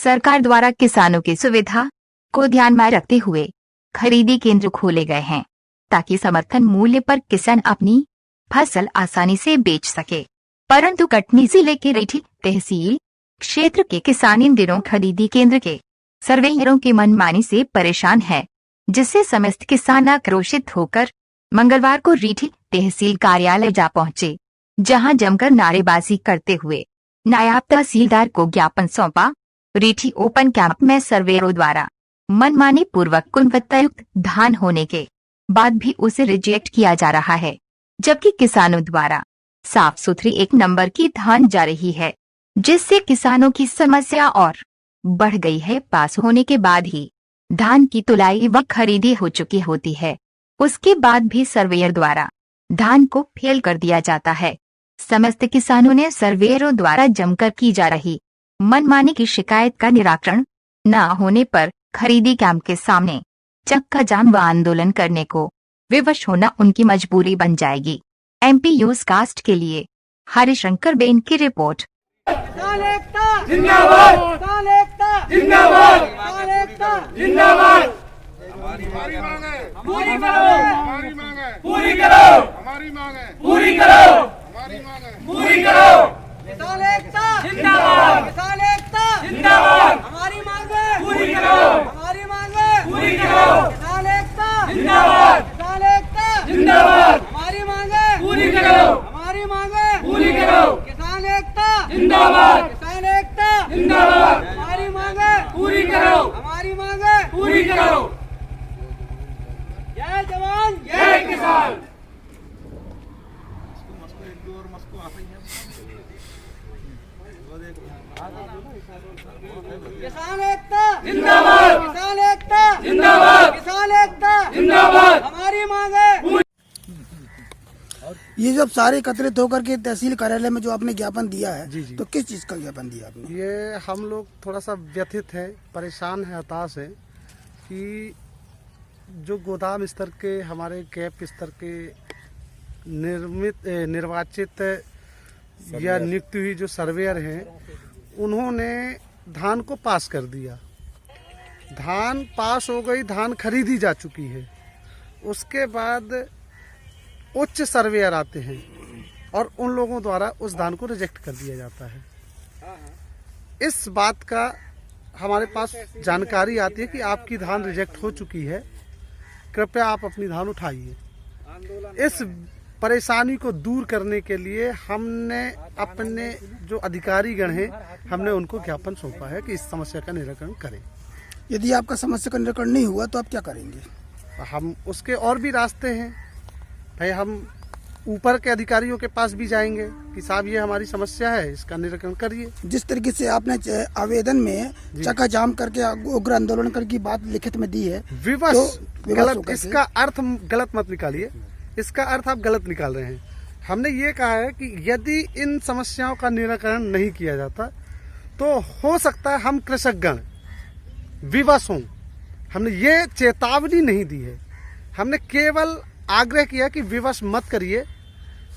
सरकार द्वारा किसानों की सुविधा को ध्यान में रखते हुए खरीदी केंद्र खोले गए हैं ताकि समर्थन मूल्य पर किसान अपनी फसल आसानी से बेच सके। परंतु कटनी जिले के रेठी तहसील क्षेत्र के किसान इन दिनों खरीदी केंद्र के सर्वेयरों की मनमानी से परेशान है, जिससे समस्त किसान आक्रोशित होकर मंगलवार को रेठी तहसील कार्यालय जा पहुंचे, जहां जमकर नारेबाजी करते हुए नायब तहसीलदार को ज्ञापन सौंपा। रेठी ओपन कैंप में सर्वेयरों द्वारा मनमानी पूर्वक गुणवत्तायुक्त धान होने के बाद भी उसे रिजेक्ट किया जा रहा है, जबकि किसानों द्वारा साफ सुथरी 1 नंबर की धान जा रही है, जिससे किसानों की समस्या और बढ़ गई है। पास होने के बाद ही धान की तुलाई व खरीदी हो चुकी होती है, उसके बाद भी सर्वेयर द्वारा धान को फेल कर दिया जाता है। समस्त किसानों ने सर्वेयरों द्वारा जमकर की जा रही मनमानी की शिकायत का निराकरण न होने पर खरीदी कैंप के सामने चक्का जाम व आंदोलन करने को विवश होना उनकी मजबूरी बन जाएगी। MP न्यूज कास्ट के लिए हरिशंकर बेन की रिपोर्ट। किसान एकता जिंदाबाद, किसान एकता जिंदाबाद, किसान एकता जिंदाबाद। हमारी मांग है पूरी करो, हमारी मांग है पूरी करो, हमारी मांग है पूरी करो, हमारी मांग है पूरी करो। किसान एकता जिंदाबाद, किसान एकता जिंदाबाद, हमारी मांग है पूरी करो, हमारी मांग है पूरी करो। किसान एकता जिंदाबाद, किसान एकता जिंदाबाद, हमारी मांग है पूरी करो, हमारी मांग है पूरी करो। किसान एकता जिंदाबाद, किसान एकता जिंदाबाद, हमारी मांग है पूरी करो, हमारी मांग है पूरी करो। जय जवान जय किसान। किसान एकता जिंदाबाद, किसान एकता जिंदाबाद, किसान एकता जिंदाबाद, हमारी मांग है। ये जब सारे एकत्रित होकर के तहसील कार्यालय में जो आपने ज्ञापन दिया है, जी। तो किस चीज का ज्ञापन दिया आपने? ये हम लोग थोड़ा सा व्यथित है, परेशान है, हताश है कि जो गोदाम स्तर के हमारे कैप स्तर के निर्वाचित या नियुक्त हुई जो सर्वेयर हैं, उन्होंने धान को पास कर दिया। धान पास हो गई, धान खरीदी जा चुकी है। उसके बाद उच्च सर्वेयर आते हैं और उन लोगों द्वारा उस धान को रिजेक्ट कर दिया जाता है। इस बात का हमारे पास जानकारी आती है कि आपकी धान रिजेक्ट हो चुकी है, कृपया आप अपनी धान उठाइए। इस परेशानी को दूर करने के लिए हमने अपने जो अधिकारी गण हैं, हमने उनको ज्ञापन सौंपा है कि इस समस्या का निराकरण करें। यदि आपका समस्या का निराकरण नहीं हुआ तो आप क्या करेंगे? हम उसके और भी रास्ते हैं भाई, हम ऊपर के अधिकारियों के पास भी जाएंगे कि साहब ये हमारी समस्या है, इसका निराकरण करिए। जिस तरीके से आपने आवेदन में चक्का जाम करके उग्र आंदोलन करके बात लिखित में दी है, विवश तो गलत, इसका अर्थ गलत मत निकालिए, इसका अर्थ आप गलत निकाल रहे हैं। हमने ये कहा है कि यदि इन समस्याओं का निराकरण नहीं किया जाता तो हो सकता है हम कृषकगण विवश हों। हमने ये चेतावनी नहीं दी है, हमने केवल आग्रह किया कि विवश मत करिए।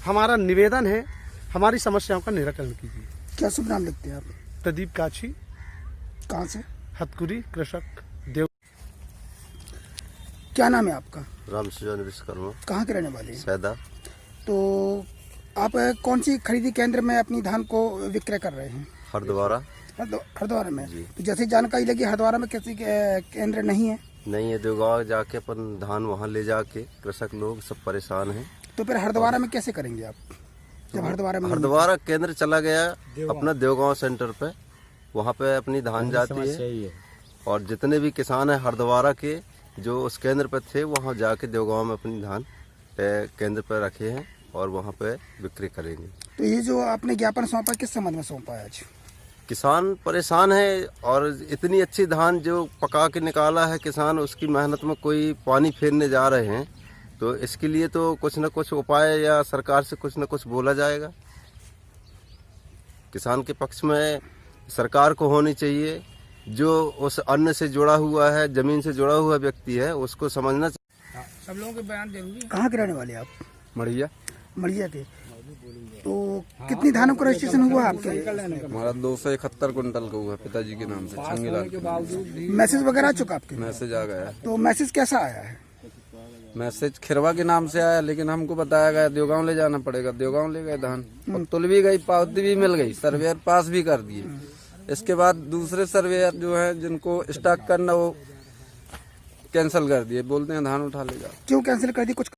हमारा निवेदन है, हमारी समस्याओं का निराकरण कीजिए। क्या शुभ नाम लिखते हैं आप? प्रदीप काछी। कहाँ से? हथकुरी, कृषक, देव। क्या नाम है आपका? रामसुजान विश्वकर्मा। कहाँ के रहने वाले हैं? सैदा। तो आप कौन सी खरीदी केंद्र में अपनी धान को विक्रय कर रहे हैं? हरद्वारा। हरद्वारा में। तो जैसे जानकारी लगी हरद्वारा में किसी केंद्र नहीं है? नहीं है, देवगांव जाके अपन धान वहाँ ले जाके कृषक लोग सब परेशान हैं। तो फिर हरद्वारा में कैसे करेंगे आप, जब हरद्वारा केंद्र चला गया अपना देवगांव सेंटर पे, वहाँ पे अपनी धान जाती है और जितने भी किसान हैं हरद्वारा के जो उस केंद्र पे थे, वहाँ जाके देवगांव में अपनी धान केंद्र पे रखे हैं और वहाँ पे बिक्री करेंगे। तो ये जो आपने ज्ञापन सौंपा, किस संबंध में सौंपा है आज? किसान परेशान है और इतनी अच्छी धान जो पका के निकाला है किसान, उसकी मेहनत में कोई पानी फेरने जा रहे हैं, तो इसके लिए तो कुछ न कुछ उपाय या सरकार से कुछ न कुछ बोला जाएगा। किसान के पक्ष में सरकार को होनी चाहिए, जो उस अन्न से जुड़ा हुआ है, जमीन से जुड़ा हुआ व्यक्ति है, उसको समझना चाहिए। सब लोगों के बयान जरूरी। कहाँ के रहने वाले आप? मढ़िया। मढ़िया के। तो किस कितनी धानों का रजिस्ट्रेशन हुआ आपके? हमारा 271 क्विंटल का हुआ पिताजी के नाम से छंगीलाल के नाम से। मैसेज वगैरह आ चुका आपके? मैसेज आ गया। तो मैसेज कैसा आया है? मैसेज खिरवा के नाम से आया, लेकिन हमको बताया गया देवगांव ले जाना पड़ेगा। देवगांव ले गए धान और तुल भी गई, पावती भी मिल गई, सर्वेयर पास भी कर दिए। इसके बाद दूसरे सर्वेयर जो है जिनको स्टॉक करना वो कैंसिल कर दिए, बोलते हैं धान उठा ले जाओ। क्यों कैंसिल कर दी? कुछ